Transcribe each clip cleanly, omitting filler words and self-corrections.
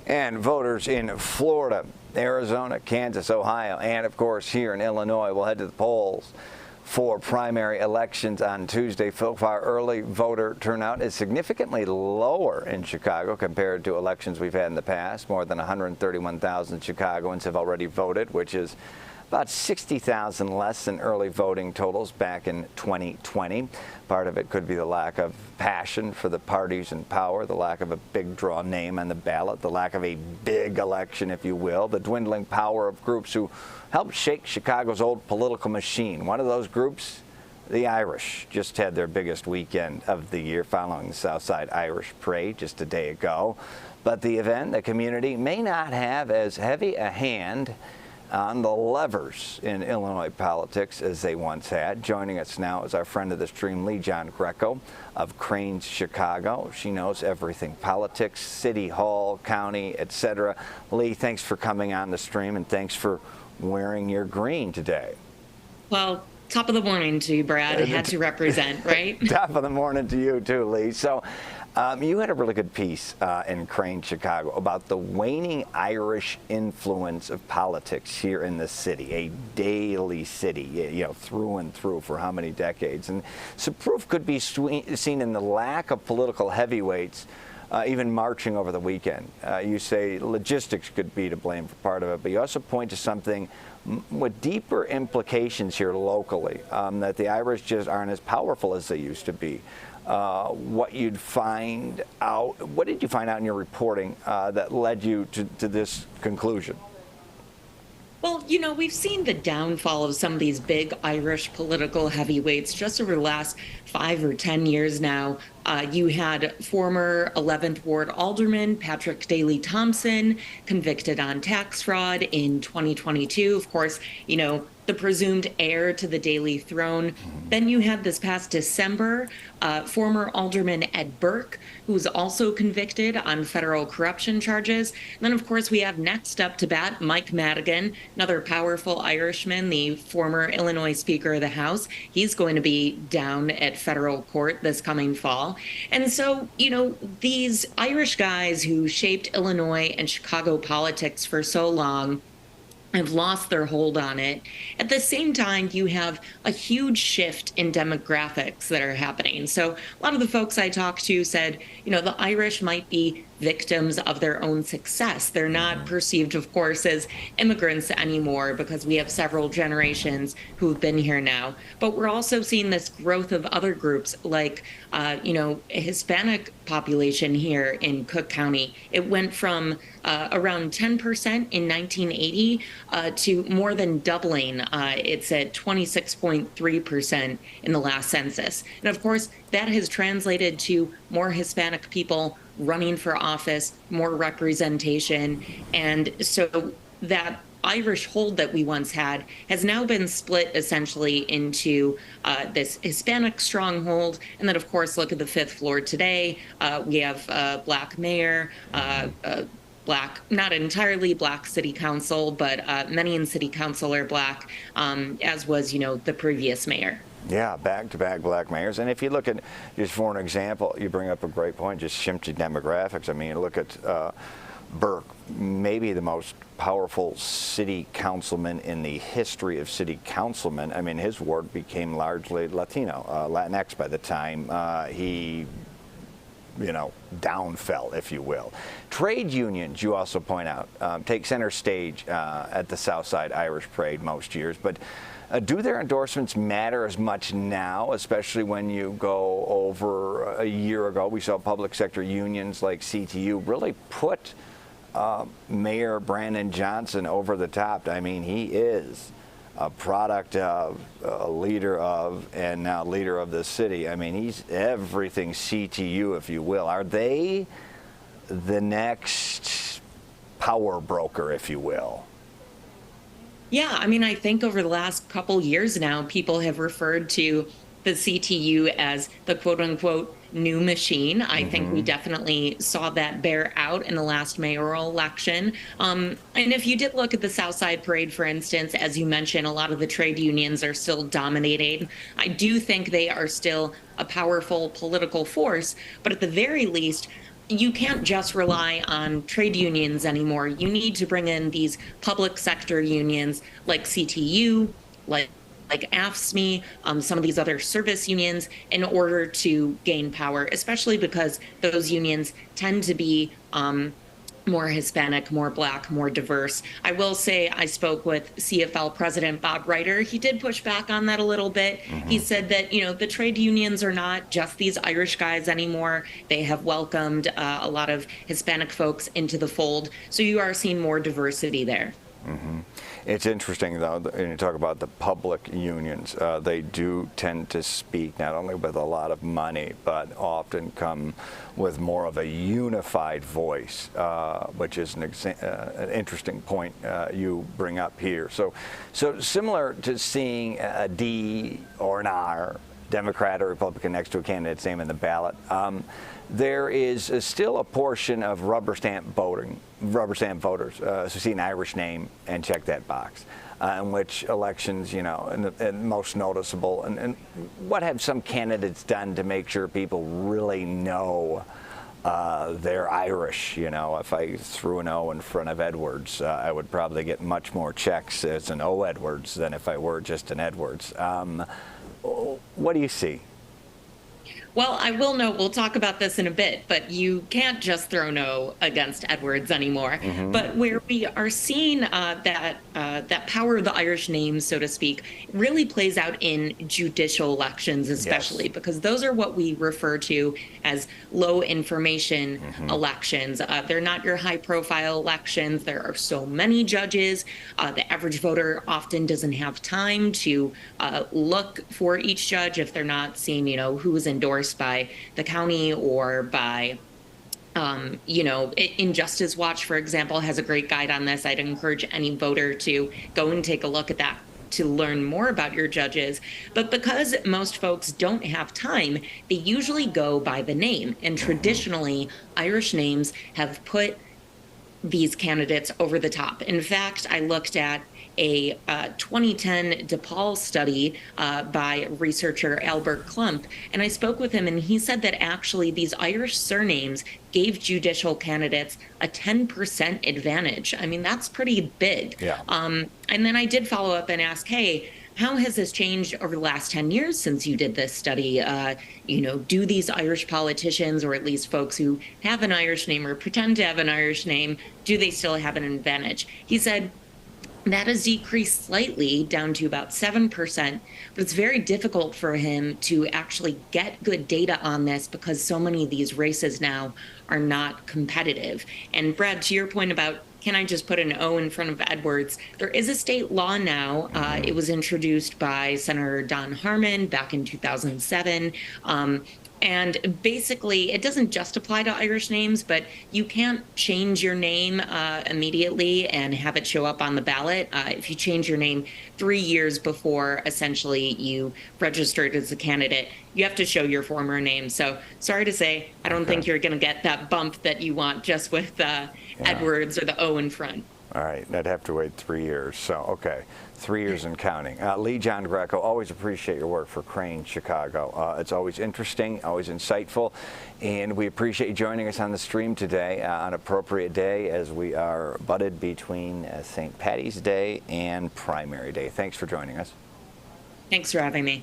And voters in Florida, Arizona, Kansas, Ohio, and of course here in Illinois will head to the polls for primary elections on Tuesday. So far, early voter turnout is significantly lower in Chicago compared to elections we've had in the past. More than 131,000 Chicagoans have already voted, which is about 60,000 less than early voting totals back in 2020. Part of it could be the lack of passion for the parties in power, the lack of a big draw name on the ballot, the lack of a big election, if you will, the dwindling power of groups who helped shake Chicago's old political machine. One of those groups, the Irish, just had their biggest weekend of the year following the Southside Irish Parade just a day ago. But the event, the community may not have as heavy a hand on the levers in Illinois politics as they once had. Joining us now is our friend of the stream, Leigh Giangreco of Crain, Chicago. She knows everything politics, city hall, county, etc. Leigh, thanks for coming on the stream, and thanks for wearing your green today. Well, top of the morning to you, Brad. It had to represent, right? Top of the morning to you too, Leigh. So you had a really good piece in Crain, Chicago about the waning Irish influence of politics here in the city, a daily city, through and through for how many decades. And so proof could be seen in the lack of political heavyweights even marching over the weekend. You say logistics could be to blame for part of it, but you also point to something with deeper implications here locally, that the Irish just aren't as powerful as they used to be. What did you find out in your reporting that led you to this conclusion? Well, we've seen the downfall of some of these big Irish political heavyweights just over the last 5 or 10 years now. You had former 11th Ward Alderman Patrick Daley Thompson convicted on tax fraud in 2022. Of course, the presumed heir to the Daley throne. Then you had this past December, former Alderman Ed Burke, who was also convicted on federal corruption charges. And then, of course, we have next up to bat Mike Madigan, another powerful Irishman, the former Illinois Speaker of the House. He's going to be down at federal court this coming fall. And so, these Irish guys who shaped Illinois and Chicago politics for so long have lost their hold on it. At the same time, you have a huge shift in demographics that are happening. So a lot of the folks I talked to said, the Irish might be victims of their own success. They're not perceived, of course, as immigrants anymore because we have several generations who've been here now. But we're also seeing this growth of other groups like, a Hispanic population here in Cook County. It went from around 10% in 1980 to more than doubling. It's at 26.3% in the last census. And of course, that has translated to more Hispanic people running for office, more representation. And so that Irish hold that we once had has now been split essentially into this Hispanic stronghold. And then, of course, look at the fifth floor today. We have a Black mayor, Black, not entirely Black city council, but many in city council are Black, as was, the previous mayor. Yeah, back-to-back Black mayors. And if you look at, just for an example, you bring up a great point, just shifting demographics. I mean, look at Burke, maybe the most powerful city councilman in the history of city councilmen. I mean, his ward became largely Latino, Latinx by the time he downfell, if you will. Trade unions, you also point out, take center stage at the Southside Irish Parade most years, but do their endorsements matter as much now, especially when you go over a year ago? We saw public sector unions like CTU really put Mayor Brandon Johnson over the top. I mean, he is a product of, a leader of, and now leader of the city. I mean, he's everything CTU, if you will. Are they the next power broker, if you will? Yeah, I mean, I think over the last couple years now, people have referred to the CTU as the quote unquote new machine. I think we definitely saw that bear out in the last mayoral election. And if you did look at the Southside Parade, for instance, as you mentioned, a lot of the trade unions are still dominating. I do think they are still a powerful political force, but at the very least, you can't just rely on trade unions anymore. You need to bring in these public sector unions like CTU, like AFSCME, some of these other service unions in order to gain power, especially because those unions tend to be more Hispanic, more Black, more diverse. I will say I spoke with CFL President Bob Reiter. He did push back on that a little bit. He said that, the trade unions are not just these Irish guys anymore. They have welcomed a lot of Hispanic folks into the fold. So you are seeing more diversity there. It's interesting, though, when you talk about the public unions, they do tend to speak not only with a lot of money, but often come with more of a unified voice, which is an interesting point you bring up here. So similar to seeing a D or an R, Democrat or Republican, next to a candidate's name in the ballot, there is still a portion of rubber stamp voters who see an Irish name and check that box, in which elections, and most noticeable. And what have some candidates done to make sure people really know they're Irish? If I threw an O in front of Edwards, I would probably get much more checks as an O Edwards than if I were just an Edwards. What do you see? Well, I will note, we'll talk about this in a bit, but you can't just throw no against Edwards anymore. But where we are seeing that power of the Irish name, so to speak, really plays out in judicial elections, especially, because those are what we refer to as low information elections. They're not your high profile elections. There are so many judges. The average voter often doesn't have time to look for each judge if they're not seeing, who is endorsed by the county or by Injustice Watch, for example, has a great guide on this. I'd encourage any voter to go and take a look at that to learn more about your judges. But because most folks don't have time, they usually go by the name. And traditionally, Irish names have put these candidates over the top. In fact, I looked at a 2010 DePaul study by researcher Albert Klump, and I spoke with him, and he said that actually these Irish surnames gave judicial candidates a 10% advantage. I mean, that's pretty big. Yeah. And then I did follow up and ask, hey, how has this changed over the last 10 years since you did this study? Do these Irish politicians, or at least folks who have an Irish name or pretend to have an Irish name, do they still have an advantage? He said, that has decreased slightly down to about 7%, but it's very difficult for him to actually get good data on this because so many of these races now are not competitive. And Brad, to your point about, can I just put an O in front of Edwards? There is a state law now. It was introduced by Senator Don Harmon back in 2007. And basically, it doesn't just apply to Irish names, but you can't change your name immediately and have it show up on the ballot. If you change your name 3 years before essentially you registered as a candidate, you have to show your former name. So sorry to say, I don't think you're going to get that bump that you want just with Edwards or the O in front. All right, I'd have to wait 3 years. So, okay, 3 years and counting. Leigh Giangreco, always appreciate your work for Crain, Chicago. It's always interesting, always insightful, and we appreciate you joining us on the stream today on appropriate day as we are butted between St. Paddy's Day and Primary Day. Thanks for joining us. Thanks for having me.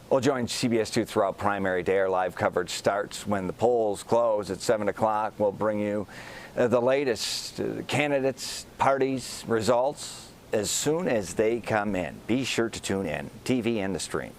Well, join CBS 2 throughout Primary Day. Our live coverage starts when the polls close at 7 o'clock. We'll bring you the latest candidates, parties, results as soon as they come in. Be sure to tune in, TV and the stream.